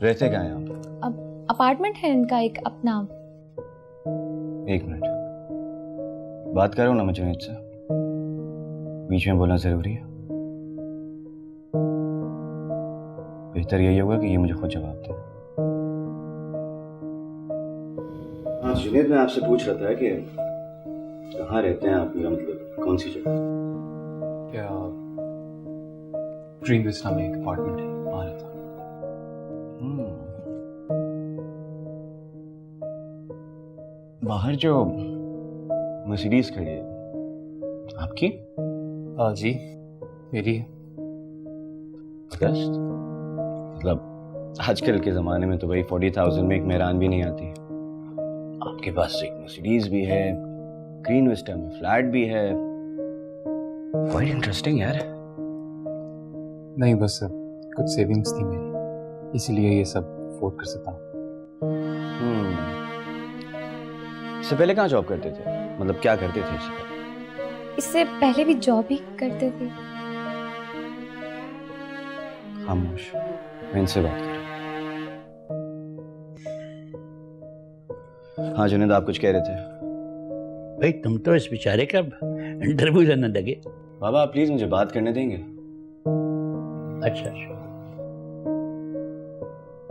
रहते कहाँ हैं आप? अब अपार्टमेंट है इनका एक अपना। एक मिनट, बात करो ना मुझे से, बीच में बोलना जरूरी है? बेहतर यही होगा कि ये मुझे खुद जवाब दे। हाँ जुनेद, मैं आपसे पूछ रहा था कि कहाँ रहते हैं आप, मेरा मतलब कौन सी जगह? क्या ड्रीम विस्टा में एक अपार्टमेंट है, वहाँ रहता हूँ। बाहर जो मर्सिडीज खड़ी है आपकी? हाँ जी, मेरी है। अगस्त, मतलब आजकल के जमाने में तो भाई 40,000 में एक मेहरान भी नहीं आती। आपके पास एक मर्सिडीज भी है, ग्रीन विस्टा में फ्लैट भी है। क्वाइट इंटरेस्टिंग यार। नहीं, बस कुछ सेविंग्स थी मेरी, इसीलिए ये सब अफोर्ड कर सकता हूँ। इससे पहले कहाँ जॉब करते थे, मतलब क्या करते थे इससे पहले? इससे पहले भी जॉब ही करते थे। खामोश, मैं इनसे बात कर रहा हूँ। हाँ जुनेद, आप कुछ कह रहे थे? भाई तुम तो इस बेचारे का इंटरव्यू लेने लगे। बाबा आप प्लीज मुझे बात करने देंगे? अच्छा अच्छा,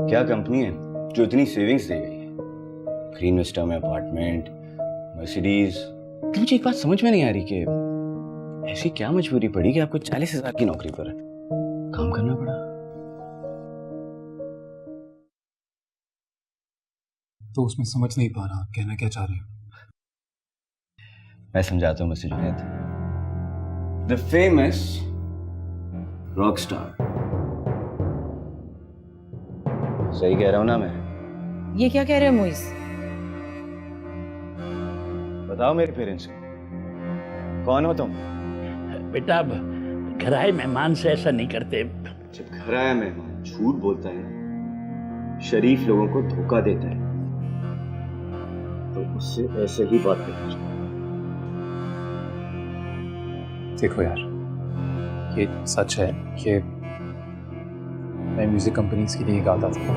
क्या कंपनी है जो इतनी सेविंग्स दे गई है? ग्रीन विस्टा में अपार्टमेंट, मर्सिडीज। मुझे एक बात समझ में नहीं आ रही कि ऐसी क्या मजबूरी पड़ी कि आपको 40,000 की नौकरी पर काम करना पड़ा? तो उसमें समझ नहीं पा रहा कहना क्या चाह रहे हो। मैं समझाता हूँ mister Junaid. The famous rock star. सही कह रहा हूँ ना मैं? ये क्या कह रहे हो मुइज? बताओ मेरे पेरेंट्स को, कौन हो तुम? बेटा अब घर आए मेहमान से ऐसा नहीं करते। जब घर आया मेहमान झूठ बोलता है ना, शरीफ लोगों को धोखा देता है, तो उससे ऐसे ही बात करनी चाहिए। देखो यार, ये सच है कि मैं म्यूजिक कंपनीज के लिए गाता था,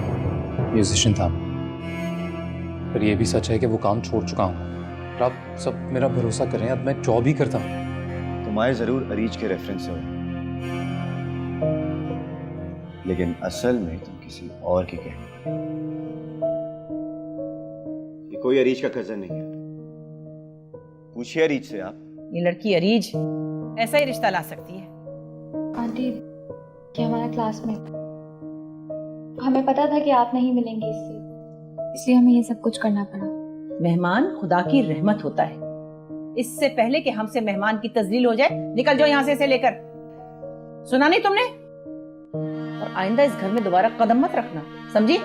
म्यूजिशियन था, पर ये भी सच है कि वो काम छोड़ चुका हूँ। और आप सब मेरा भरोसा करें, अब मैं जॉब ही करता हूँ। तुम्हारे जरूर अरीज के रेफरेंस हो, लेकिन असल में तुम किसी और की कह। ये कोई अरीज का कजन नहीं है, पूछिए अरीज से आप। ये लड़की अरीज ऐसा ही रिश्ता ला सकती है। आंटी, ये हमारा क्लासमेट, हमें पता था कि आप नहीं मिलेंगे इससे, इसलिए हमें ये सब कुछ करना पड़ा। मेहमान खुदा की रहमत होता है। इससे पहले कि हमसे मेहमान की तजलील हो जाए, निकल जाओ यहाँ से इसे लेकर। सुना नहीं तुमने? और आइंदा इस घर में दोबारा कदम मत रखना, समझी?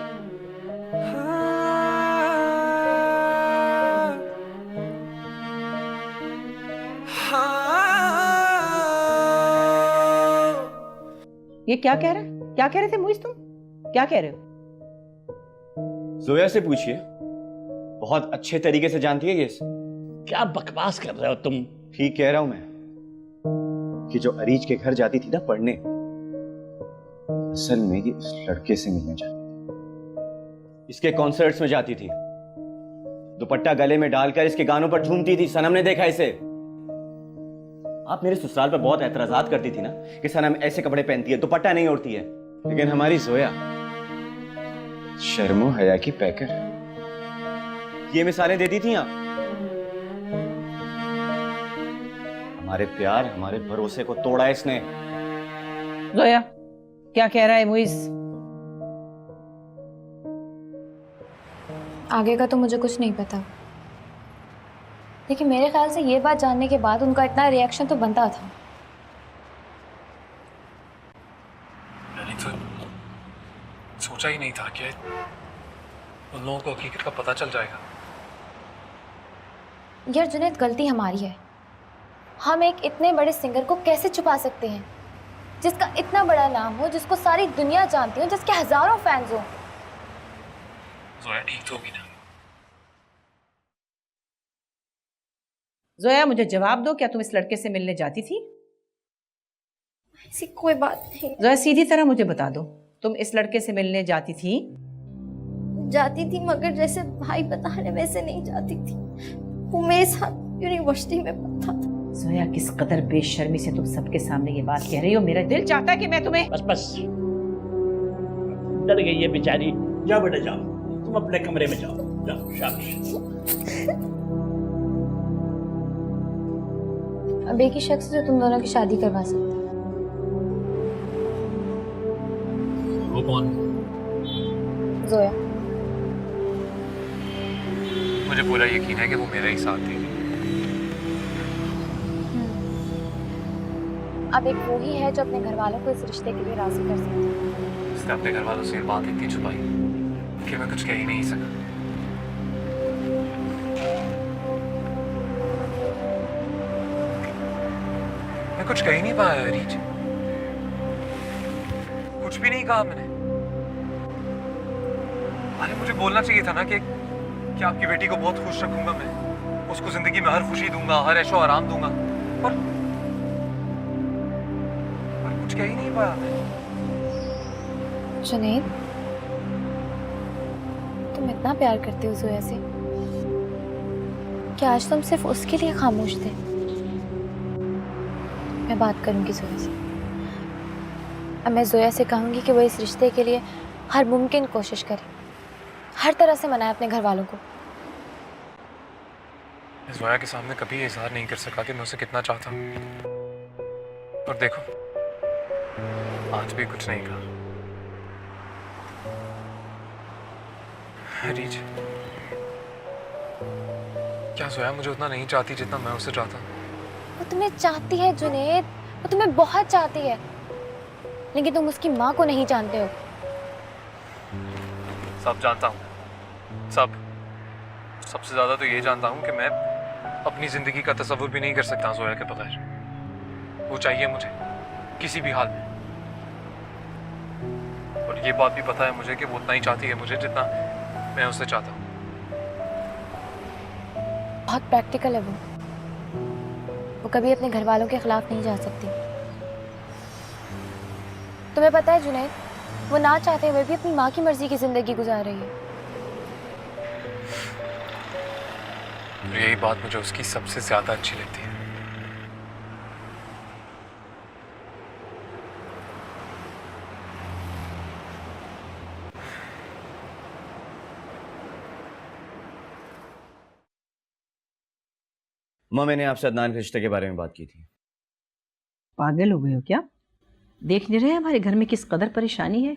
ये क्या कह रहा है? क्या कह रहे थे मुइज तुम? क्या कह रहे हो? जोया से पूछिए, बहुत अच्छे तरीके से जानती है ये इसे। क्या बकवास कर रहे हो तुम? ठीक कह रहा हूं मैं कि जो अरीज के घर जाती थी ना पढ़ने, असल में ये इस लड़के से मिलने जाती थी, इसके कॉन्सर्ट्स में जाती थी, दुपट्टा गले में डालकर इसके गानों पर झूमती थी। सनम ने देखा इसे। आप मेरे ससुराल पर बहुत एतराजात करती थी ना कि सनम ऐसे कपड़े पहनती है, दुपट्टा नहीं ओढ़ती है, लेकिन हमारी जोया शर्मो हया की पैकर। ये मिसालें देती थी आप। हमारे प्यार, हमारे भरोसे को तोड़ा इसने। जोया, क्या कह रहा है मुइज? आगे का तो मुझे कुछ नहीं पता, लेकिन मेरे ख्याल से ये बात जानने के बाद उनका इतना रिएक्शन तो बनता था। मैंने तो सोचा ही नहीं था कि उन लोगों को हकीकत का पता चल जाएगा। यार जुनैद, गलती हमारी है। हम एक इतने बड़े सिंगर को कैसे छुपा सकते हैं, जिसका इतना बड़ा नाम हो, जिसको सारी दुनिया जानती हो, जिसके हजारों फैंस हो। जोया ठीक तो होगी ना? जोया, मुझे जवाब दो, क्या तुम इस लड़के से मिलने जाती थी? ऐसी कोई बात नहीं। जोया, सीधी तरह मुझे बता दो, तुम इस लड़के से मिलने जाती थी? जाती थी, मगर जैसे भाई बता रहे वैसे नहीं जाती थी। वो मेरे साथ यूनिवर्सिटी में पढ़ता था। जोया, किस कदर बेशर्मी से तुम सबके सामने ये बात कह रही हो। मेरा दिल चाहता है कि मैं तुम्हें बस डर गई है बेचारी। जाओ बेटा जाओ, तुम अपने कमरे में जाओ, जाओ शाबाश। अब एक ही शख्स जो तुम दोनों की शादी करवा सकता है। वो कौन? जोया। मुझे पूरा यकीन है कि वो मेरा ही साथ देगी। अब एक वो ही है जो अपने घर वालों को इस रिश्ते के लिए राजी कर सकता है। उसने अपने घर वालों से ये बात इतनी छुपाई कि मैं कुछ कह ही नहीं सका। मैं कुछ कह ही नहीं पाया रीच, कुछ भी नहीं कहा मैंने। अरे मुझे बोलना चाहिए था ना कि आपकी बेटी को बहुत खुश रखूंगा मैं, उसको जिंदगी में हर खुशी दूंगा, हर ऐशो आराम दूंगा, पर कुछ कह ही नहीं पाया मैं। जुनैद, तुम इतना प्यार करते हो जोया से कि आज तुम सिर्फ उसके लिए खामोश थे। मैं बात करूंगी जोया से। अब मैं जोया से कहूंगी कि वो इस रिश्ते के लिए हर मुमकिन कोशिश करे, हर तरह से मनाए अपने घर वालों को। जोया के सामने कभी इजहार नहीं कर सका कि मैं उसे कितना चाहता हूँ, और देखो आज भी कुछ नहीं कहा। रीच, क्या जोया मुझे उतना नहीं चाहती जितना मैं उसे चाहता हूँ? वो तुम्हें चाहती है जुनैद, वो तुम्हें बहुत चाहती है, लेकिन तुम उसकी माँ को नहीं जानते हो। सब जानता हूँ, सबसे ज्यादा तो ये जानता हूँ कि मैं अपनी जिंदगी का तसव्वुर भी नहीं कर सकता जोया के बगैर। वो चाहिए मुझे किसी भी हाल में, और ये बात भी पता है मुझे कि वो उतना ही चाहती है मुझे जितना मैं उससे चाहता हूँ। बहुत प्रैक्टिकल है वो कभी अपने घर वालों के खिलाफ नहीं जा सकती। तुम्हें पता है जुनैद, वो ना चाहते हुए भी अपनी माँ की मर्जी की जिंदगी गुजार रही है। यही बात मुझे उसकी सबसे ज्यादा अच्छी लगती है। माँ, मैंने आपसे अदनान के रिश्ते के बारे में बात की थी। पागल हो गए हो क्या? देख नहीं रहे हमारे घर में किस कदर परेशानी है,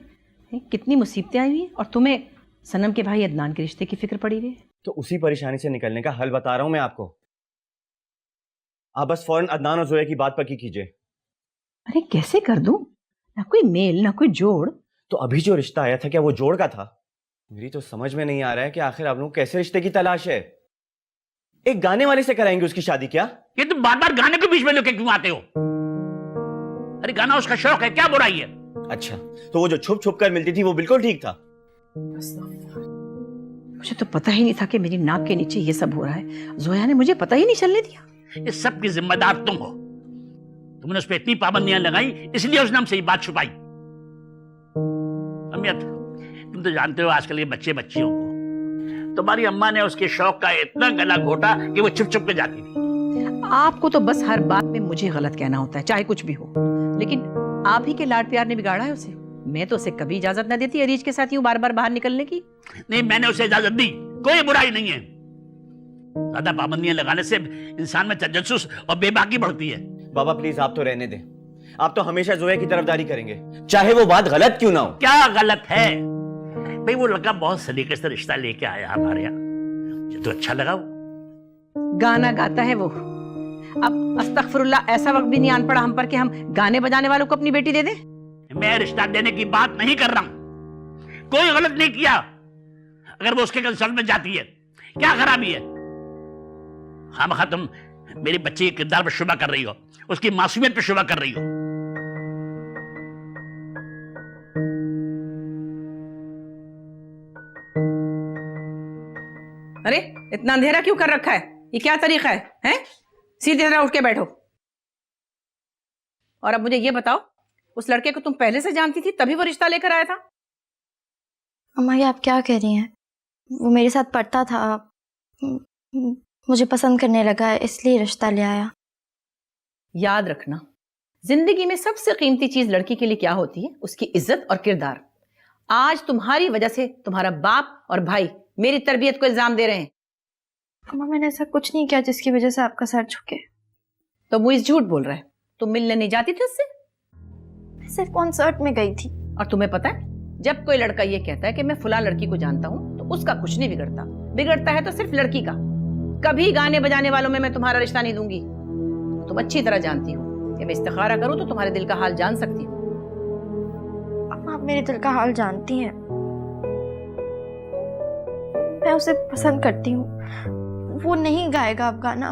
कितनी मुसीबतें आई हुई हैं, और तुम्हें सनम के भाई अदनान के रिश्ते की फिक्र पड़ी हुई है। तो उसी परेशानी से निकलने का हल बता रहा हूं मैं आपको। आप बस फौरन अदनान और जोया की बात पक्की कीजिए। अरे कैसे कर दूं? ना कोई मेल ना कोई जोड़। तो अभी जो रिश्ता आया था क्या वो जोड़ का था? मेरी तो समझ में नहीं आ रहा है कि आखिर आप लोगों को कैसे रिश्ते की तलाश है। एक गाने वाले से कराएंगे उसकी शादी क्या? ये तुम बार बार गाने के बीच में लेके क्यों आते हो? अरे गाना उसका शौक है, क्या बुराई है? अच्छा, तो वो जो छुप छुप कर मिलती थी वो बिल्कुल ठीक था। मुझे तो पता ही नहीं था कि मेरी नाक के नीचे ये सब हो रहा है। जोया ने मुझे पता ही नहीं चलने दिया। इस सब की जिम्मेदार तुम हो। तुमने उस पर इतनी पाबंदियां लगाई, इसलिए उसने हमसे ये बात छुपाई। अमियत, तुम तो जानते हो आजकल ये बच्चे बच्चियों को, तुम्हारी अम्मा ने उसके शौक का इतना गला घोटा कि वो छुप छुप के जाती थी। आपको तो बस हर बात में मुझे गलत कहना होता है, चाहे कुछ भी हो। लेकिन आप ही के लाड प्यार ने बिगाड़ा है उसे। मैं तो उसे कभी इजाजत न देती अरीज के साथ यूं बार बार बाहर निकलने की। नहीं, मैंने उसे इजाजत दी, कोई बुराई नहीं है। ज्यादा पाबंदियां लगाने से इंसान में तजस्सुस और बेबाकी बढ़ती है। बाबा प्लीज आप तो रहने दें। आप तो हमेशा जोया की तरफदारी करेंगे, चाहे वो बात गलत क्यों ना हो। क्या गलत है भाई? वो लड़का बहुत सलीके से रिश्ता लेके आया हमारे यहाँ, मुझे तो अच्छा लगा। वो गाना गाता है वो। अब अस्तगफिरुल्लाह, ऐसा वक्त भी नहीं आन पड़ा हम पर कि हम गाने बजाने वालों को अपनी बेटी दे दें। मैं रिश्ता देने की बात नहीं कर रहा हूं, कोई गलत नहीं किया। अगर वो उसके कंसर्न में जाती है, क्या खराबी है? खामखा तुम मेरी बच्ची के किरदार पर शुबा कर रही हो, उसकी मासूमियत पर शुबा कर रही हो। अरे इतना अंधेरा क्यों कर रखा है? ये क्या तरीका है, हैं? सीधे तरह उठ के बैठो। और अब मुझे ये बताओ, उस लड़के को तुम पहले से जानती थी तभी वो रिश्ता लेकर आया था? अम्मा, ये आप क्या कह रही हैं? वो मेरे साथ पढ़ता था, मुझे पसंद करने लगा, इसलिए रिश्ता ले आया। याद रखना, जिंदगी में सबसे कीमती चीज लड़की के लिए क्या होती है? उसकी इज्जत और किरदार। आज तुम्हारी वजह से तुम्हारा बाप और भाई मेरी तरबियत को इल्जाम दे रहे हैं। अम्मा मैंने ऐसा कुछ नहीं किया जिसकी वजह से आपका सर झुके। तो मुइज झूठ बोल रहा है। तुम मिलने नहीं जाती थी उससे? मैं सिर्फ कॉन्सर्ट में गई थी। और तुम्हें पता है, जब कोई लड़का ये कहता है कि मैं फुला लड़की को जानता हूँ तो उसका कुछ नहीं बिगड़ता। बिगड़ता है तो सिर्फ लड़की का। कभी गाने बजाने वालों में मैं तुम्हारा रिश्ता नहीं दूंगी। तुम अच्छी तरह जानती हो कि मैं इस्तिखारा करूं तो तुम्हारे दिल का हाल जान सकती हूँ। आप मेरे दिल का हाल जानती हैं। मैं उसे पसंद करती हूँ। वो नहीं गाएगा अब गाना,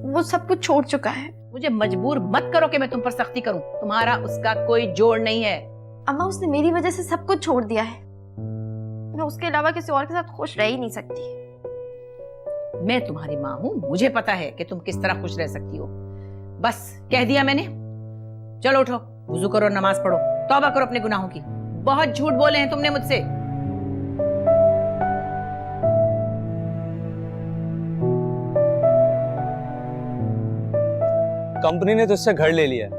वो सब कुछ छोड़ चुका है। मुझे मजबूर मत करो कि मैं तुम पर सख्ती करूं। तुम्हारा उसका कोई जोड़ नहीं है। अम्मा उसने मेरी वजह से सब कुछ छोड़ दिया है। मैं उसके अलावा किसी और के साथ खुश रह ही नहीं सकती। मैं तुम्हारी माँ हूँ, मुझे पता है कि तुम किस तरह खुश रह सकती हो। बस कह दिया मैंने। चलो उठो, वुजू करो, नमाज पढ़ो, तौबा करो अपने गुनाहों की। बहुत झूठ बोले हैं तुमने मुझसे। कंपनी ने तो इससे घर ले लिया है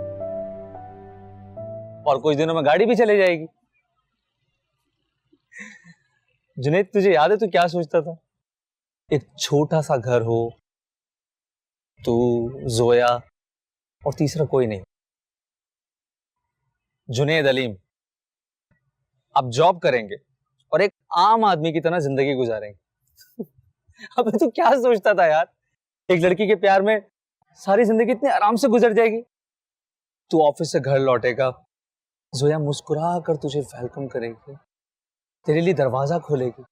और कुछ दिनों में गाड़ी भी चले जाएगी। जुनैद, तुझे याद है तू क्या सोचता था? एक छोटा सा घर हो, तू, जोया और तीसरा कोई नहीं। जुनैद अलीम अब जॉब करेंगे और एक आम आदमी की तरह जिंदगी गुजारेंगे। अबे तू क्या सोचता था यार? एक लड़की के प्यार में सारी जिंदगी इतने आराम से गुजर जाएगी। तू ऑफिस से घर लौटेगा, जोया मुस्कुरा कर तुझे वेलकम करेगी, तेरे लिए दरवाजा खोलेगी,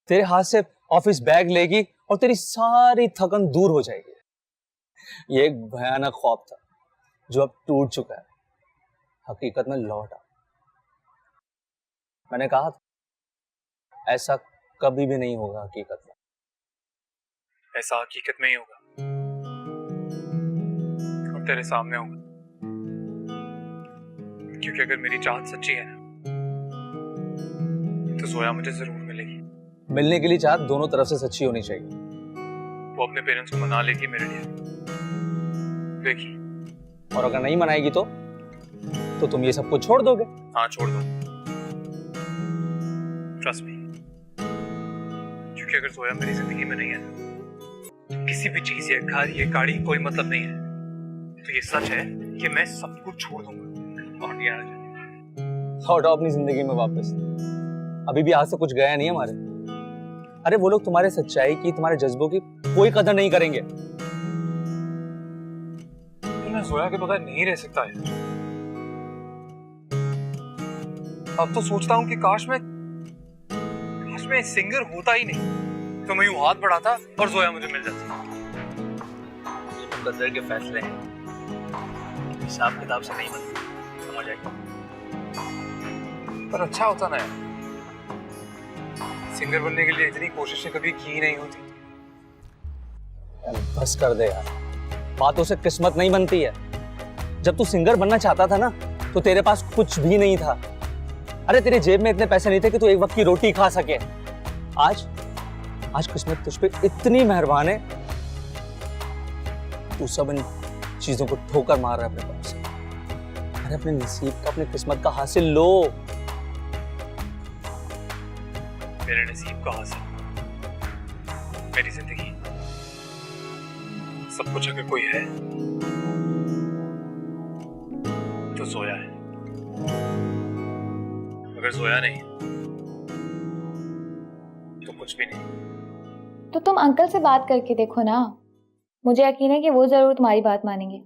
तेरे हाथ से ऑफिस बैग लेगी और तेरी सारी थकन दूर हो जाएगी। ये एक भयानक ख्वाब था जो अब टूट चुका है, हकीकत में लौटा। मैंने कहा था ऐसा कभी भी नहीं होगा हकीकत में। ऐसा हकीकत में ही होगा और तेरे सामने होगा। क्योंकि अगर मेरी चाहत सच्ची है तो जोया मुझे जरूर मिलेगी। मिलने के लिए चाहत दोनों तरफ से सच्ची होनी चाहिए। वो अपने पेरेंट्स को मना लेगी मेरे लिए, देखी। और अगर नहीं मनाएगी तो तुम ये सब कुछ छोड़ दोगे? हाँ, छोड़ दो, ट्रस्ट मी। क्योंकि अगर जोया मेरी जिंदगी में नहीं है तो किसी भी चीज, ये घर, ये गाड़ी, कोई मतलब नहीं है। तो ये सच है कि मैं सब कुछ छोड़ दूंगा और यहाँ आ जाऊंगा। लौटो अपनी जिंदगी में वापस। अभी भी आज से कुछ गया नहीं है हमारे। अरे वो लोग तुम्हारे सच्चाई की, तुम्हारे जज्बों की कोई कदर नहीं करेंगे। मैं जोया के बगैर नहीं रह सकता यार। अब तो सोचता हूँ कि काश मैं सिंगर होता ही नहीं तो मैं यूं हाथ बढ़ाता और जोया मुझे मिल जाती। ये तो कदर के फैसले हैं, हिसाब किताब से नहीं बनते, समझ आएगा। पर अच्छा होता ना यार, सिंगर बनने के लिए इतनी कोशिशें कभी की नहीं होती। बस कर दे यार, बातों से किस्मत नहीं बनती है। जब तू सिंगर बनना चाहता था ना तो तेरे पास कुछ भी नहीं था। अरे तेरे जेब में इतने पैसे नहीं थे कि तू एक वक्त की रोटी खा सके। आज किस्मत तुझ पे इतनी मेहरबान है, तू सब इन चीजों को ठोकर मार रहा है अपने पास से। अरे अपने नसीब का, अपनी किस्मत का हासिल लो। मेरे नसीब का हासिल, मेरी जिंदगी, सब कुछ अगर कोई है तो जोया है। अगर जोया नहीं तो कुछ भी नहीं। तो तुम अंकल से बात करके देखो ना, मुझे यकीन है कि वो जरूर तुम्हारी बात मानेंगे।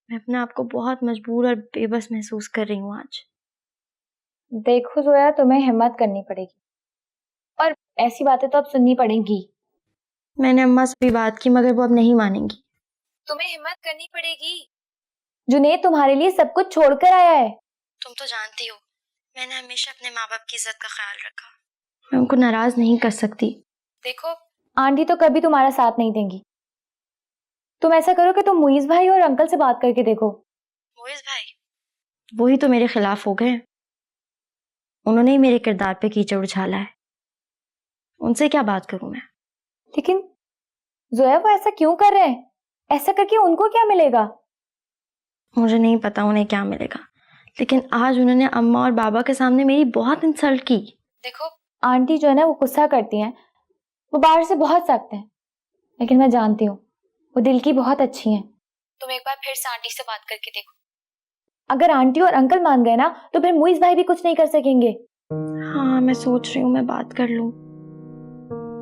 मैं अपने आप को बहुत मजबूर और बेबस महसूस कर रही हूँ आज। देखो जोया, तुम्हें हिम्मत करनी पड़ेगी और ऐसी बातें तो अब सुननी पड़ेंगी। मैंने अम्मा से भी बात की मगर वो अब नहीं मानेंगी। तुम्हें हिम्मत करनी पड़ेगी। जुनैद तुम्हारे लिए सब कुछ छोड़कर आया है। तुम तो जानती हो मैंने हमेशा अपने माँ बाप की इज्जत का ख्याल रखा। मैं उनको नाराज नहीं कर सकती। देखो आंटी तो कभी तुम्हारा साथ नहीं देंगी। तुम ऐसा करो कि तुम मुइज भाई और अंकल से बात करके देखो। मुइज भाई वही तो मेरे खिलाफ हो गए। उन्होंने ही मेरे किरदार पे कीचड़ उछाला है। उनसे क्या बात करूं मैं? लेकिन जोया वो ऐसा क्यों कर रहे हैं? ऐसा करके उनको क्या मिलेगा? मुझे नहीं पता उन्हें क्या मिलेगा, लेकिन आज उन्होंने अम्मा और बाबा के सामने मेरी बहुत इंसल्ट की। देखो आंटी जो है ना वो गुस्सा करती हैं, वो बाहर से बहुत सख्त हैं, लेकिन मैं जानती हूँ वो दिल की बहुत अच्छी हैं। तुम एक बार फिर से आंटी से बात करके देखो। अगर आंटी और अंकल मान गए ना तो फिर मुइज भाई भी कुछ नहीं कर सकेंगे। हाँ मैं सोच रही हूँ मैं बात कर लूँ,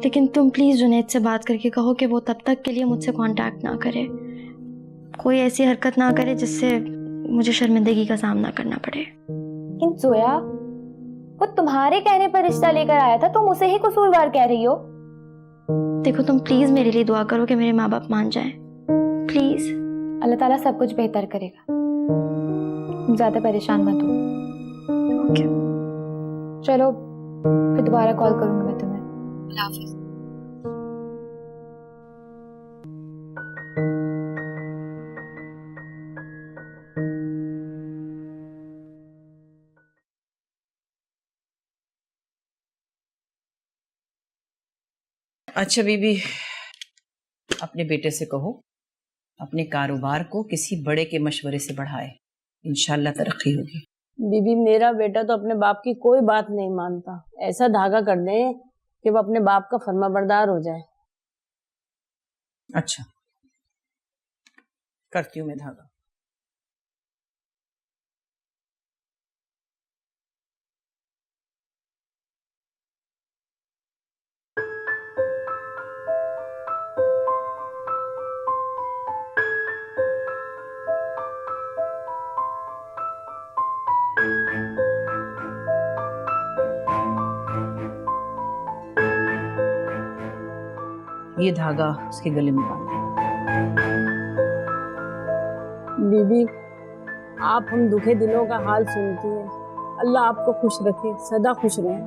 लेकिन तुम प्लीज जुनैद से बात करके कहो कि वो तब तक के लिए मुझसे कांटेक्ट ना करे, कोई ऐसी हरकत ना करे जिससे मुझे शर्मिंदगी का सामना करना पड़े। लेकिन जोया वो तुम्हारे कहने पर रिश्ता लेकर आया था, तुम उसे ही कसूरवार कह रही हो। देखो तुम प्लीज मेरे लिए दुआ करो कि मेरे माँ बाप मान जाएं, प्लीज। अल्लाह ताला सब कुछ बेहतर करेगा, तुम ज्यादा परेशान मत हो। ओके चलो फिर दोबारा कॉल करूंगी मैं तुम्हें। अल्लाह हाफिज। अच्छा बीबी, अपने बेटे से कहो अपने कारोबार को किसी बड़े के मशवरे से बढ़ाए, इंशाल्लाह तरक्की होगी। बीबी मेरा बेटा तो अपने बाप की कोई बात नहीं मानता, ऐसा धागा कर दे कि वो अपने बाप का फर्माबरदार हो जाए। अच्छा करती हूँ मैं धागा। ये धागा उसके गले में बांध। बीबी आप हम दुखे दिलों का हाल सुनती हैं, अल्लाह आपको खुश रखे, सदा खुश रहें।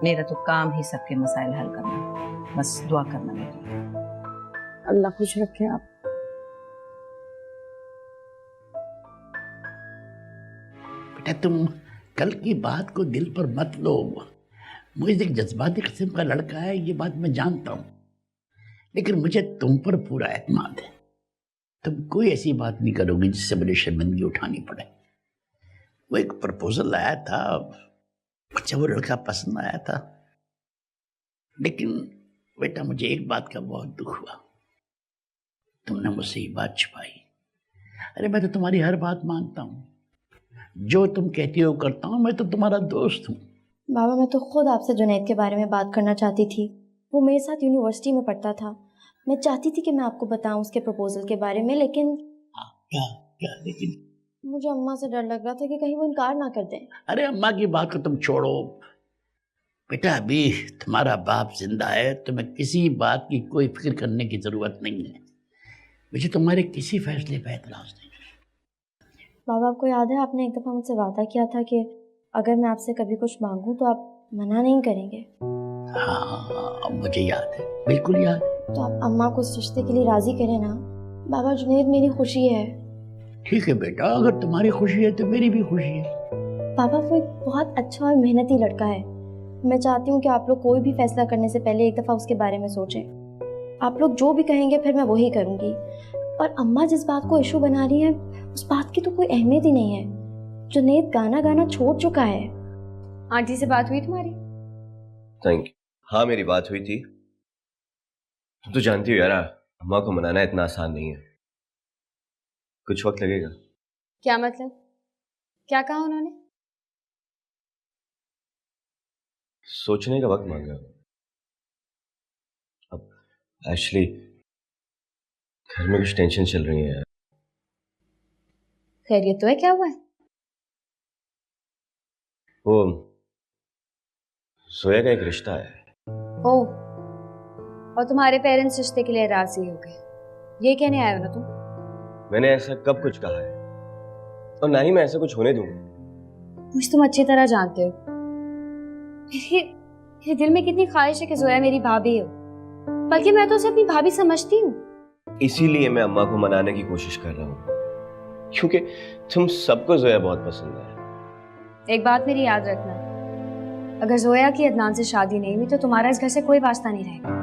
मेरा तो काम ही सबके मसाइल हल करना, बस दुआ करना मेरे लिए। अल्लाह खुश रखे आप। बेटा तुम कल की बात को दिल पर मत लो, मुझे एक जज्बाती किस्म का लड़का है, ये बात मैं जानता हूँ, लेकिन मुझे तुम पर पूरा एतमाद है। तुम कोई ऐसी बात नहीं करोगी जिससे मुझे शर्मिंदगी उठानी पड़े। वो एक प्रपोजल आया था, मुझे वो लड़का पसंद आया था, लेकिन बेटा मुझे एक बात का बहुत दुख हुआ, तुमने मुझसे ये बात छुपाई। अरे मैं तो तुम्हारी हर बात मानता हूँ, जो तुम कहती हो करता हूँ, मैं तो तुम्हारा दोस्त हूँ। बाबा मैं तो खुद आपसे जुनैद के बारे में बात करना चाहती थी, वो मेरे साथ यूनिवर्सिटी में पढ़ता था, मैं चाहती थी कि मैं आपको बताऊं उसके प्रपोजल के बारे में, लेकिन क्या क्या लेकिन मुझे अम्मा से डर लग रहा था कि कहीं वो इनकार ना कर दें। अरे अम्मा की बात को तुम छोड़ो बेटा, अभी तुम्हारा बाप जिंदा है, तुम्हें किसी बात की कोई फिक्र करने की जरूरत नहीं है। मुझे तुम्हारे किसी फैसले पर एतराज नहीं। बाबा आपको याद है आपने एक दफ़ा मुझसे वादा किया था कि अगर मैं आपसे कभी कुछ मांगूं तो आप मना नहीं करेंगे। हाँ मुझे याद है, बिल्कुल याद है। तो आप अम्मा को इस रिश्ते के लिए राजी करें ना। बाबा जुनैद मेरी खुशी है। ठीक है बेटा, अगर तुम्हारी खुशी है तो मेरी भी खुशी है। पापा वो एक बहुत अच्छा और मेहनती लड़का है, मैं चाहती हूँ कि आप लोग कोई भी फैसला करने से पहले एक दफ़ा उसके बारे में सोचें। आप लोग जो भी कहेंगे फिर मैं वही करूँगी, और अम्मा जिस बात को इशू बना रही है उस बात की तो कोई अहमियत ही नहीं है। जुनैद गाना गाना छोड़ चुका है। आंटी से बात हुई तुम्हारी? Thank you. हाँ मेरी बात हुई थी। तुम तो जानती हो यार, अम्मा को मनाना इतना आसान नहीं है, कुछ वक्त लगेगा। क्या मतलब? क्या कहा उन्होंने? सोचने का वक्त मांगा। अब एक्चुअली घर में कुछ टेंशन चल रही है यार। खैरियत तो है? क्या हुआ है? वो सोया का एक रिश्ता है। ओ, और तुम्हारे पेरेंट्स रिश्ते के लिए राजी हो गए, ये कहने आए हो ना तुम? मैंने ऐसा कब कुछ कहा है, और ना ही मैं ऐसा कुछ होने दूंगा। मुझे तुम अच्छी तरह जानते हो, मेरे दिल में कितनी ख्वाहिश है कि जोया मेरी भाभी हो, बल्कि मैं तो उसे अपनी भाभी समझती हूँ। इसीलिए मैं अम्मा को मनाने की कोशिश कर रहा हूँ, क्योंकि तुम सबको जोया बहुत पसंद है। एक बात मेरी याद रखना, अगर जोया की अदनान से शादी नहीं हुई तो तुम्हारा इस घर से कोई वास्ता नहीं रहेगा।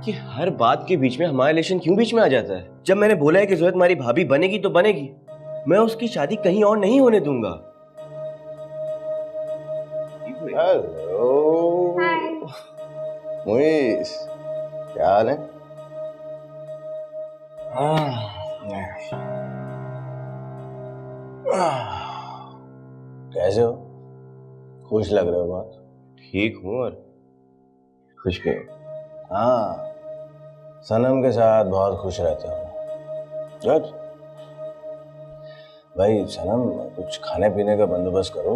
कि हर बात के बीच में हमारा रिलेशन क्यों बीच में आ जाता है? जब मैंने बोला है कि जोया तुम्हारी भाभी बनेगी तो बनेगी, मैं उसकी शादी कहीं और नहीं होने दूंगा। हेलो मुइस, क्या हाल है? कैसे हो? खुश लग रहे हो बहुत। ठीक हूँ और खुश क्यों? हाँ, सनम के साथ बहुत खुश रहते हो। गुड भाई। सनम, कुछ खाने पीने का बंदोबस्त करो।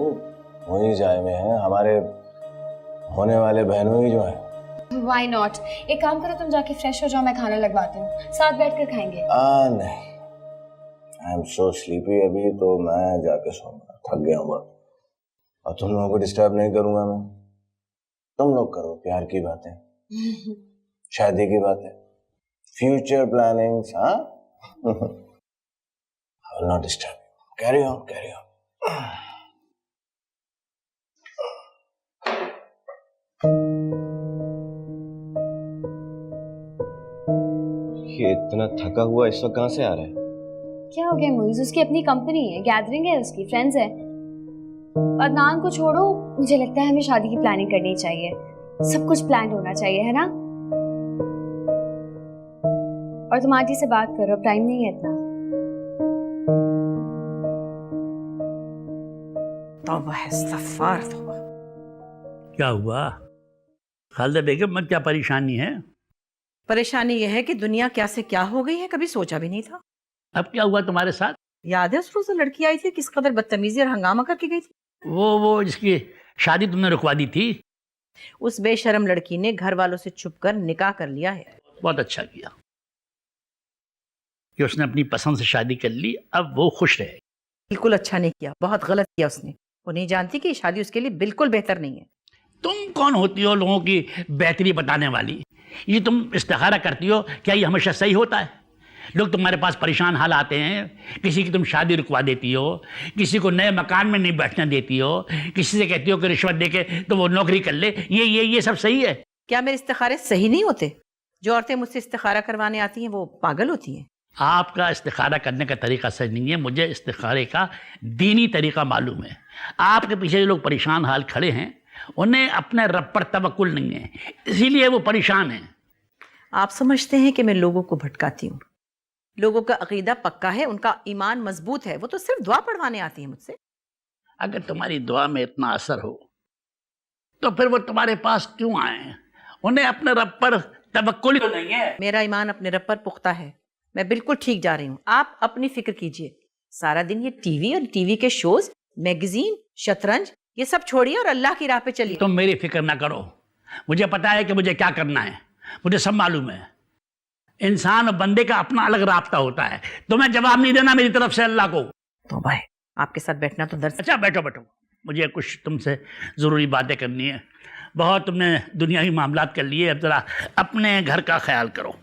वही जाए में है हमारे होने वाले बहनों ही जो है। Why not? एक काम करो, तुम जाके फ्रेश हो जाओ, मैं खाना लगवाती हूँ, साथ बैठकर खाएंगे। नहीं, आई एम सो स्लीपी अभी, तो मैं जाके सोऊंगा, थक गया हूँ बहुत। और तुम लोगों को डिस्टर्ब नहीं करूंगा मैं। तुम लोग करो प्यार की बातें, शादी की बातें, फ्यूचर प्लानिंग्स। हाँ, I will not disturb. Carry on, carry on. ये इतना थका हुआ इस वक्त कहाँ से आ रहा है? क्या हो गया मुइज़? उसकी अपनी कंपनी है, गैदरिंग है, उसकी फ्रेंड्स है। अदनान को छोड़ो, मुझे लगता है हमें शादी की प्लानिंग करनी चाहिए। सब कुछ प्लान होना चाहिए, है ना? और तुम आंटी से बात करो, टाइम नहीं है इतना। तौबा है, इस्तग़फ़ार तौबा। क्या हुआ खालिदा बेगम, में क्या परेशानी है? परेशानी यह है कि दुनिया क्या से क्या हो गई है, कभी सोचा भी नहीं था। अब क्या हुआ तुम्हारे साथ? याद है उस रोज लड़की आई थी, किस कदर बदतमीजी और हंगामा करके गई थी? वो जिसकी शादी तुमने रुकवा दी थी। उस बेशरम लड़की ने घर वालों से छुपकर निकाह कर लिया है। बहुत अच्छा किया कि उसने अपनी पसंद से शादी कर ली, अब वो खुश रहे। बिल्कुल अच्छा नहीं किया, बहुत गलत किया उसने। वो नहीं जानती कि शादी उसके लिए बिल्कुल बेहतर नहीं है। तुम कौन होती हो लोगों की बेहतरी बताने वाली? ये तुम इस्तिखारा करती हो, क्या ये हमेशा सही होता है? लोग तुम्हारे पास परेशान हाल आते हैं, किसी की तुम शादी रुकवा देती हो, किसी को नए मकान में नहीं बैठने देती हो, किसी से कहती हो कि रिश्वत देके तो वो नौकरी कर ले। ये सब सही है? क्या मेरे इस्तिखारे सही नहीं होते? जो औरतें मुझसे इस्तिखारा करवाने आती हैं वो पागल होती हैं। आपका इस्तिखारा करने का तरीका सही नहीं है। मुझे इस्तिखारे का दीनी तरीका मालूम है। आपके पीछे जो लोग परेशान हाल खड़े हैं, उन्हें अपने रब पर तवक्कुल नहीं है, इसीलिए वो परेशान हैं। आप समझते हैं कि मैं लोगों को भटकाती हूँ? लोगों का अकीदा पक्का है, उनका ईमान मजबूत है, वो तो सिर्फ दुआ पढ़वाने आती है मुझसे। अगर तुम्हारी दुआ में इतना असर हो तो फिर वो तुम्हारे पास क्यों आए? उन्हें अपने रब पर तवक्कुल तो नहीं है। मेरा ईमान अपने रब पर पुख्ता है, मैं बिल्कुल ठीक जा रही हूँ। आप अपनी फिक्र कीजिए। सारा दिन ये टीवी और टीवी के शोज, मैगजीन, शतरंज, ये सब छोड़िए और अल्लाह की राह पे चलिए। तुम मेरी फिक्र ना करो, मुझे पता है कि मुझे क्या करना है, मुझे सब मालूम है। इंसान और बंदे का अपना अलग राब्ता होता है। तुम्हें जवाब नहीं देना मेरी तरफ से अल्लाह को। तो भाई, आपके साथ बैठना तो दर्द। अच्छा बैठो, मुझे कुछ तुमसे ज़रूरी बातें करनी है। बहुत तुमने दुनियावी मामलात कर लिए, अब जरा अपने घर का ख्याल करो।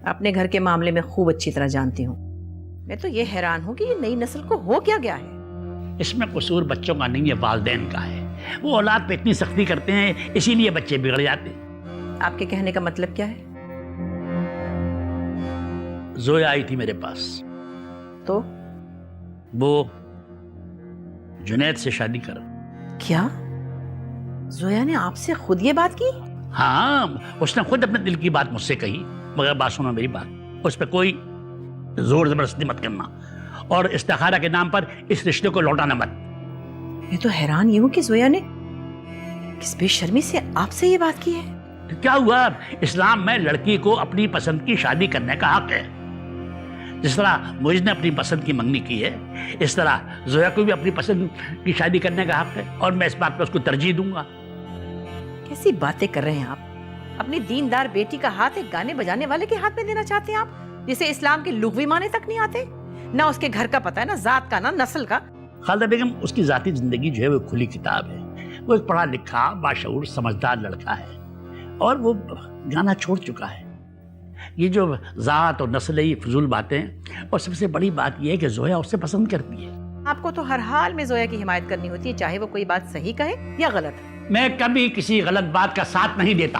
अपने घर के मामले में खूब अच्छी तरह जानती हूँ। मैं तो ये हैरान हूँ कि ये नई नस्ल को हो क्या गया है। इसमें कसूर बच्चों का नहीं है, वालिदैन का है। वो औलाद पे इतनी सख्ती करते हैं, इसीलिए बच्चे बिगड़ जाते हैं। आपके कहने का मतलब क्या है? जोया आई थी मेरे पास, तो वो जुनैद से शादी कर। क्या जोया ने आपसे खुद ये बात की? हाँ, उसने खुद अपने दिल की बात मुझसे कही। मगर बात सुनो मेरी बात, उस पर कोई जोर जबरदस्ती मत करना, और इस्तिखारा के नाम पर इस रिश्ते को लौटाना मत। मैं तो हैरान ये हूँ कि जोया ने किस बेशर्मी से आपसे ये बात की है। तो क्या हुआ? इस्लाम में लड़की को अपनी पसंद की शादी करने का हक है। जिस तरह मुझे ने अपनी पसंद की मंगनी की है, इस तरह जोया को भी अपनी पसंद की शादी करने का हक है, और मैं इस बात पर उसको तरजीह दूंगा। कैसी बातें कर रहे हैं आप? अपनी दीनदार बेटी का हाथ एक गाने बजाने वाले के हाथ में देना चाहते हैं आप, जिसे इस्लाम के लुग़वी माने तक नहीं आते? ना उसके घर का पता है, ना जात का, ना नस्ल का। खालिदा बेगम, उसकी जाती जिंदगी जो है वो खुली किताब है। वो एक पढ़ा लिखा, बाशऊर, समझदार लड़का है, और वो गाना छोड़ चुका है। ये जो जात और नस्ल है, ये फजूल बातें। और सबसे बड़ी बात यह है कि जोया उससे पसंद करती है। आपको तो हर हाल में जोया की हिमायत करनी होती है, चाहे वो कोई बात सही कहे या गलत। मैं कभी किसी गलत बात का साथ नहीं देता।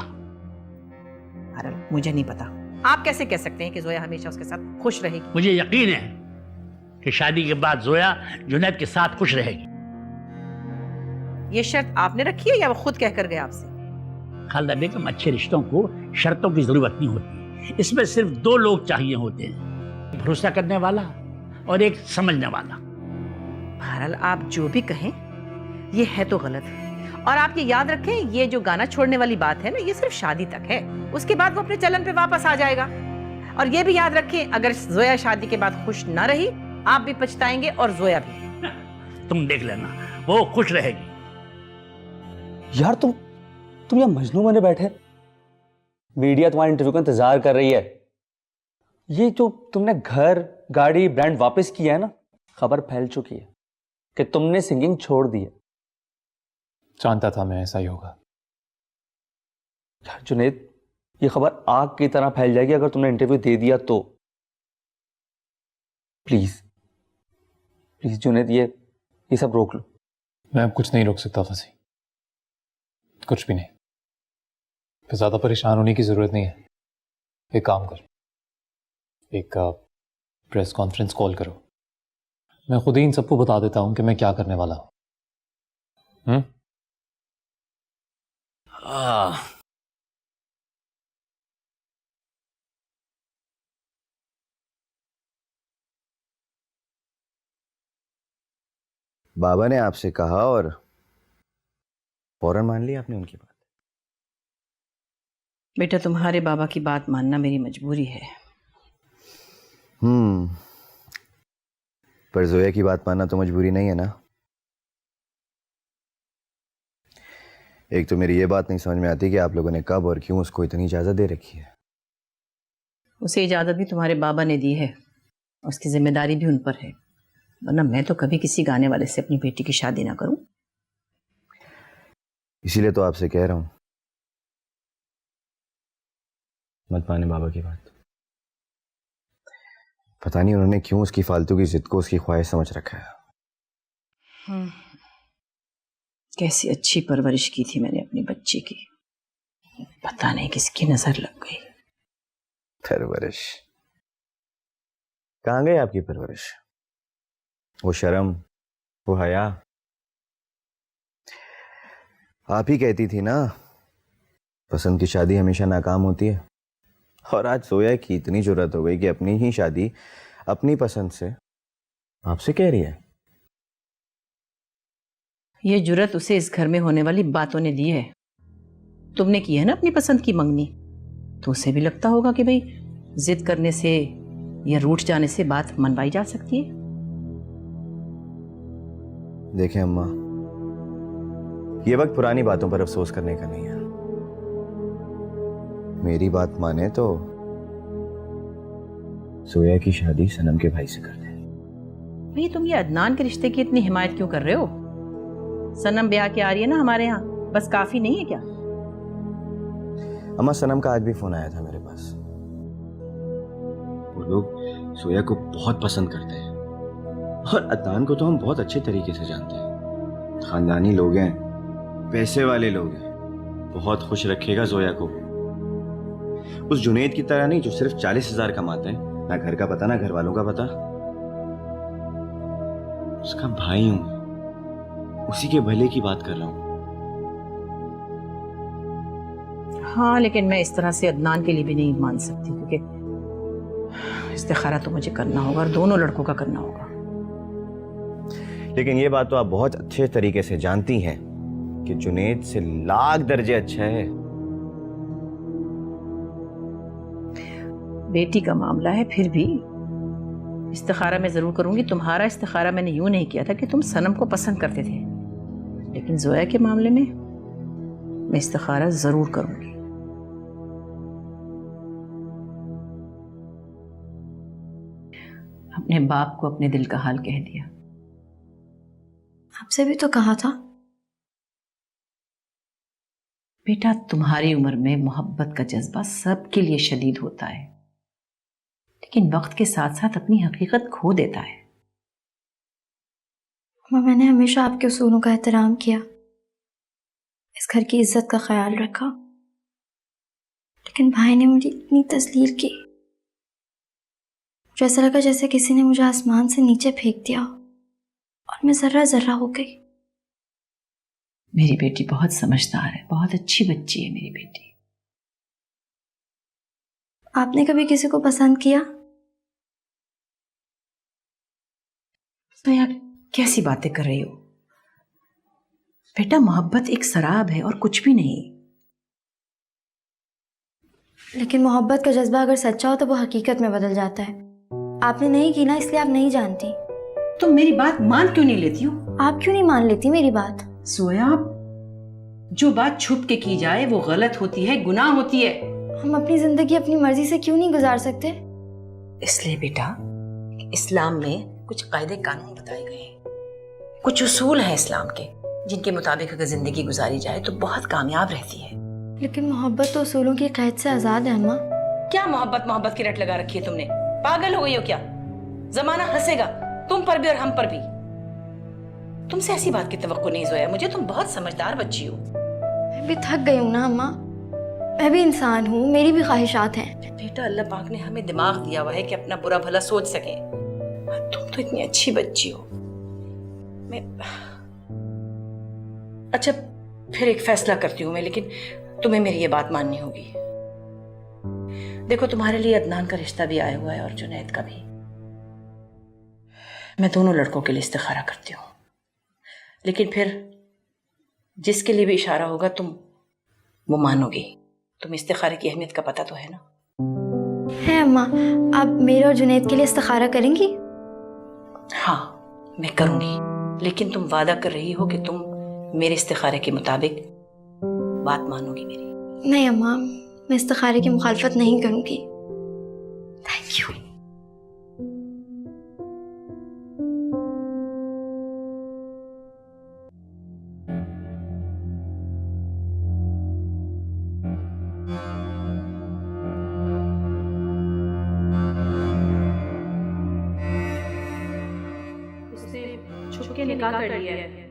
अरे मुझे नहीं पता, आप कैसे कह सकते हैं कि जोया हमेशा उसके साथ खुश रहेगी? मुझे यकीन है कि शादी के बाद जोया जुनैद के साथ खुश रहेगी। ये शर्त आपने रखी है या वो खुद कहकर गए आपसे? खालदा बेगम, अच्छे रिश्तों को शर्तों की जरूरत नहीं होती। इसमें सिर्फ दो लोग चाहिए होते हैं, भरोसा करने वाला और एक समझने वाला। बहरहाल आप जो भी कहें ये है तो गलत। और आप ये याद रखें, ये जो गाना छोड़ने वाली बात है ना, ये सिर्फ शादी तक है। उसके बाद वो अपने चलन पे वापस आ जाएगा। और ये भी याद रखें, अगर जोया शादी के बाद खुश ना रही, आप भी पछताएंगे और जोया भी। तुम देख लेना, वो खुश रहेगी। यार तुम यहाँ मजनू बने बैठे, मीडिया तुम्हारे इंटरव्यू का इंतजार कर रही है। ये जो तुमने घर, गाड़ी, ब्रांड वापस किया है ना, खबर फैल चुकी है कि तुमने सिंगिंग छोड़ दी है। जानता था मैं ऐसा ही होगा। यार जुनैद, ये खबर आग की तरह फैल जाएगी अगर तुमने इंटरव्यू दे दिया तो। प्लीज प्लीज जुनैद, ये सब रोक लो। मैं अब कुछ नहीं रोक सकता फसी, कुछ भी नहीं। फिर ज्यादा परेशान होने की जरूरत नहीं है। एक काम कर, एक प्रेस कॉन्फ्रेंस कॉल करो, मैं खुद ही इन सबको बता देता हूं कि मैं क्या करने वाला हूं। बाबा ने आपसे कहा और फौरन मान लिया आपने उनकी बात? बेटा, तुम्हारे बाबा की बात मानना मेरी मजबूरी है। पर जोया की बात मानना तो मजबूरी नहीं है ना? एक तो मेरी ये बात नहीं समझ में आती कि आप लोगों ने कब और क्यों उसको इतनी इजाजत दे रखी है। उसे इजाजत भी तुम्हारे बाबा ने दी है, उसकी जिम्मेदारी भी उन पर है। वरना मैं तो कभी किसी गाने वाले से अपनी बेटी की शादी ना करूं। इसीलिए तो आपसे कह रहा हूं, मत माने बाबा की बात। पता नहीं उन्होंने क्यों उसकी फालतू की जिद को उसकी ख्वाहिश समझ रखा है। कैसी अच्छी परवरिश की थी मैंने अपनी बच्ची की, पता नहीं किसकी नजर लग गई। परवरिश? कहां गई आपकी परवरिश? वो शर्म, वो हया? आप ही कहती थी ना, पसंद की शादी हमेशा नाकाम होती है। और आज जोया की इतनी जरूरत हो गई कि अपनी ही शादी अपनी पसंद से आपसे कह रही है। ये जुर्रत उसे इस घर में होने वाली बातों ने दी है। तुमने की है ना अपनी पसंद की मंगनी, तो उसे भी लगता होगा कि भाई जिद करने से या रूठ जाने से बात मनवाई जा सकती है। देखें अम्मा, ये वक्त पुरानी बातों पर अफसोस करने का नहीं है। मेरी बात माने तो जोया की शादी सनम के भाई से कर दे। भाई तुम ये अदनान के रिश्ते की इतनी हिमायत क्यों कर रहे हो? सनम ब्याह के आ रही है ना हमारे यहाँ, बस काफी नहीं है क्या? अम्मा, सनम का आज भी फोन आया था मेरे पास। वो लोग जोया को बहुत पसंद करते हैं और अदनान को तो हम बहुत अच्छे तरीके से जानते हैं। खानदानी लोग हैं, पैसे वाले लोग हैं, बहुत खुश रखेगा जोया को। उस जुनैद की तरह नहीं जो सिर्फ 40,000 कमाते हैं, ना घर का पता ना घर वालों का पता। उसका भाई हूं, उसी के भले की बात कर रहा हूं। हाँ, लेकिन मैं इस तरह से अदनान के लिए भी नहीं मान सकती, क्योंकि इस्तिखारा तो मुझे करना होगा और दोनों लड़कों का करना होगा। लेकिन ये बात तो आप बहुत अच्छे तरीके से जानती हैं कि जुनैद से लाख दर्जे अच्छा है। बेटी का मामला है, फिर भी इस्तिखारा मैं जरूर करूंगी। तुम्हारा इस्तिखारा मैंने यूं नहीं किया था कि तुम सनम को पसंद करते थे, लेकिन जोया के मामले में मैं इस्तिखारा जरूर करूंगी। अपने बाप को अपने दिल का हाल कह दिया। आपसे भी तो कहा था। बेटा, तुम्हारी उम्र में मोहब्बत का जज्बा सबके लिए शदीद होता है, लेकिन वक्त के साथ साथ अपनी हकीकत खो देता है। मैंने हमेशा आपके उसूलों का एहतराम किया, इस घर की इज्जत का ख्याल रखा, लेकिन भाई ने मुझे इतनी तस्लील की, मुझे ऐसा लगा जैसे किसी ने मुझे आसमान से नीचे फेंक दिया और मैं जर्रा जर्रा हो गई। मेरी बेटी बहुत समझदार है, बहुत अच्छी बच्ची है मेरी बेटी। आपने कभी किसी को पसंद किया? सोया, कैसी बातें कर रही हो बेटा? मोहब्बत एक शराब है और कुछ भी नहीं। लेकिन मोहब्बत का जज्बा अगर सच्चा हो तो वो हकीकत में बदल जाता है। आपने नहीं की ना, इसलिए आप नहीं जानती। तुम मेरी बात मान क्यों नहीं लेती हो? आप क्यों नहीं मान लेती मेरी बात? सोया, जो बात छुप के की जाए वो गलत होती है, गुनाह होती है। हम अपनी जिंदगी अपनी मर्जी से क्यों नहीं गुजार सकते? इसलिए बेटा, इस्लाम में कुछ कायदे कानून बताए गए हैं, कुछ उसूल हैं इस्लाम के, जिनके मुताबिक अगर जिंदगी गुजारी जाए तो बहुत कामयाब रहती है। लेकिन मोहब्बत तो उसूलों की कैद से आजाद है अम्मा। क्या मोहब्बत मोहब्बत की रट लगा रखी है तुमने? पागल हो गई हो क्या? जमाना हंसेगा तुम पर भी और हम पर भी। तुमसे ऐसी बात की तवक्को नहीं जोया मुझे, तुम बहुत समझदार बच्ची हो। मैं भी थक गई हूँ ना अम्मा, मैं भी इंसान हूँ, मेरी भी ख्वाहिशात हैं। बेटा, अल्लाह पाक ने हमें दिमाग दिया हुआ है कि अपना बुरा भला सोच सके। तुम तो इतनी अच्छी बच्ची हो। मैं अच्छा, फिर एक फैसला करती हूँ मैं, लेकिन तुम्हें मेरी ये बात माननी होगी। देखो, तुम्हारे लिए अदनान का रिश्ता भी आया हुआ है और जुनैद का भी। मैं दोनों लड़कों के लिए इस्तिखारा करती हूँ, लेकिन फिर जिसके लिए भी इशारा होगा तुम वो मानोगी। तुम इस्तिखारे की अहमियत का पता तो है ना? है अम्मा। आप मेरे और जुनैद के लिए इस्तिखारा करेंगी? हाँ, मैं करूंगी, लेकिन तुम वादा कर रही हो कि तुम मेरे इस्तिखारे के मुताबिक बात मानोगी मेरी? नहीं अम्मा, मैं इस्तिखारे की मुखालफत नहीं करूंगी। Thank you. छुप के निकाह कर लिया है।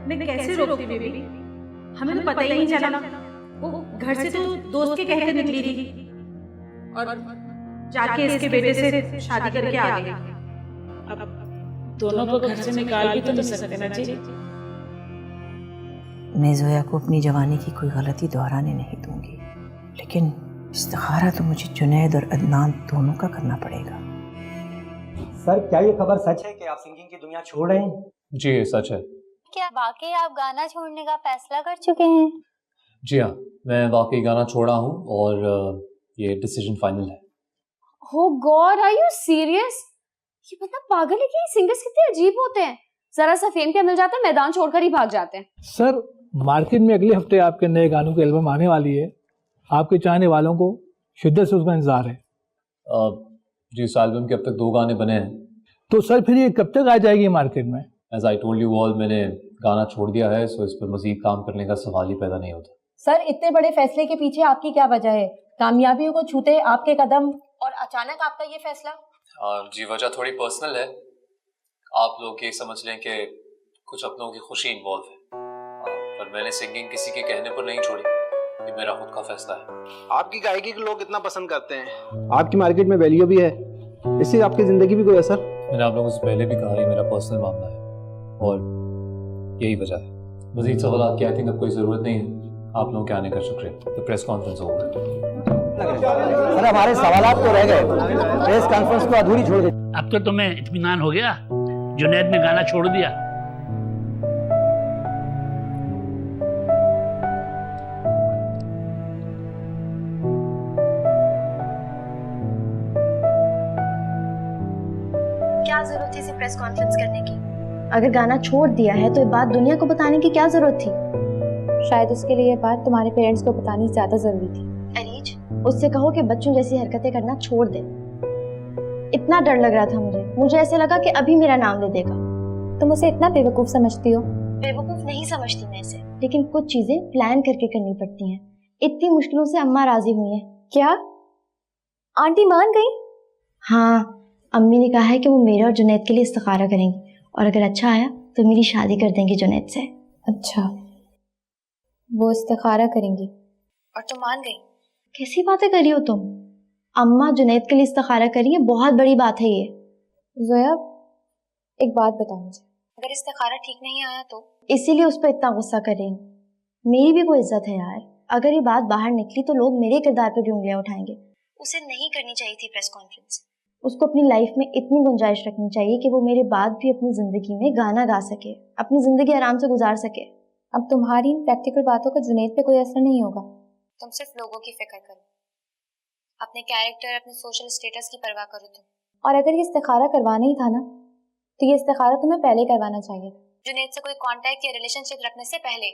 मैं कैसे रोकती बेबी? हमें तो पता ही नहीं चला। वो घर से तो दोस्त के कहकर निकली थी और जाके इसके बेटे से शादी करके आ गई। अब दोनों को घर से निकाल भी तो नहीं सकते ना जी। मैं जोया को अपनी जवानी की कोई गलती दोहराने नहीं दूंगी, लेकिन इस्तिखारा तो मुझे जुनैद और अदनान दोनों का करना पड़ेगा। सर, क्या ये खबर सच है कि आप सिंगिंग की दुनिया छोड़ रहे हैं? जी, ये सच है। क्या वाकई आप गाना छोड़ने का फैसला कर चुके हैं? जी हाँ, मैं वाकई गाना छोड़ा हूँ और ये डिसीजन फाइनल है। Oh God, are you serious? ये मतलब पागल है कि सिंगर्स कितने अजीब होते हैं। जरा सा फेम क्या मिल जाता है, मैदान छोड़कर ही भाग जाते हैं। सर, मार्केट में अगले हफ्ते आपके नए गानों की एल्बम आने वाली है। आपके चाहने वालों को शिद्दत से उसका इंतजार है। जी, इस एल्बम के अब तक 2 गाने बने हैं। तो सर, फिर ये कब तक आ जाएगी मार्केट में? As I told you all, मैंने गाना छोड़ दिया है, सो इस पर मजीद काम करने का सवाल ही पैदा नहीं होता। सर, इतने बड़े फैसले के पीछे आपकी क्या वजह है? कामयाबियों को छूते आपके कदम और अचानक आपका ये फैसला? जी, वजह थोड़ी पर्सनल है। आप लोग ये समझ लें कि कुछ अपनों की खुशी इन्वॉल्व है, पर मैंने सिंगिंग किसी के कहने पर नहीं छोड़ी। ये मेरा खुद का फैसला है। आपकी गायकी को लोग इतना पसंद करते हैं, आपकी मार्केट में वैल्यू भी है, इससे आपकी जिंदगी भी कोई असर? मैंने आप लोगों से पहले भी कहा, ये मेरा पर्सनल मामला है और यही वजह है। मजीद सवाल की आई थिंक अब कोई ज़रूरत नहीं है। आप लोगों के आने का शुक्रिया। तो प्रेस कॉन्फ्रेंस होगा। सर, हमारे सवालात तो रह गए, प्रेस कॉन्फ्रेंस को अधूरी छोड़ दी। अब तो तुम्हें इत्मीनान हो गया, जुनैद ने गाना छोड़ दिया। क्या जरूरत थी इसे प्रेस कॉन्फ्रेंस करने की? अगर गाना छोड़ दिया है तो ये बात दुनिया को बताने की क्या जरूरत थी? शायद उसके लिए ये बात तुम्हारे पेरेंट्स को बतानी ज्यादा जरूरी थी। अरीज, उससे कहो कि बच्चों जैसी हरकतें करना छोड़ दे। इतना डर लग रहा था मुझे ऐसे लगा कि अभी मेरा नाम ले देगा। तुम उसे इतना बेवकूफ समझती हो? बेवकूफ नहीं समझती मैं इसे, लेकिन कुछ चीजें प्लान करके करनी पड़ती हैं। इतनी मुश्किलों से अम्मा राजी हुई है। क्या आंटी मान गई? हाँ, अम्मी ने कहा है कि वो मेरे और जुनैद के लिए इस्तिखारा करेंगी और अगर अच्छा आया तो मेरी शादी कर देंगी जुनैद से। अच्छा, वो इस्तिखारा करेंगी। और तुम मान गई? कैसी बातें कर रही हो तुम? अम्मा जुनैद के लिए इस्तिखारा करी है, बहुत बड़ी बात है ये। जोया एक बात बताओ मुझे, अगर इस्तिखारा ठीक नहीं आया तो? इसीलिए उस पर इतना गुस्सा कर रही हूँ। मेरी भी कोई इज्जत है यार, अगर ये बात बाहर निकली तो लोग मेरे किरदार पर भी उंगलियां उठाएंगे। उसे नहीं करनी चाहिए थी प्रेस कॉन्फ्रेंस। उसको अपनी लाइफ में इतनी गुंजाइश रखनी चाहिए कि वो मेरे बाद भी अपनी जिंदगी में गाना गा सके, अपनी जिंदगी आराम से गुजार सके। अब तुम्हारी इन प्रैक्टिकल बातों का जुनैद पे कोई असर नहीं होगा। तुम सिर्फ लोगों की फिक्र करो, अपने कैरेक्टर, अपने सोशल स्टेटस की परवाह करो तुम। और अगर ये इस्तिखारा करवाना ही था ना, तो ये इस्तिखारा तुम्हें पहले करवाना चाहिए था। जुनैद से कोई कांटेक्ट या रिलेशनशिप रखने से पहले।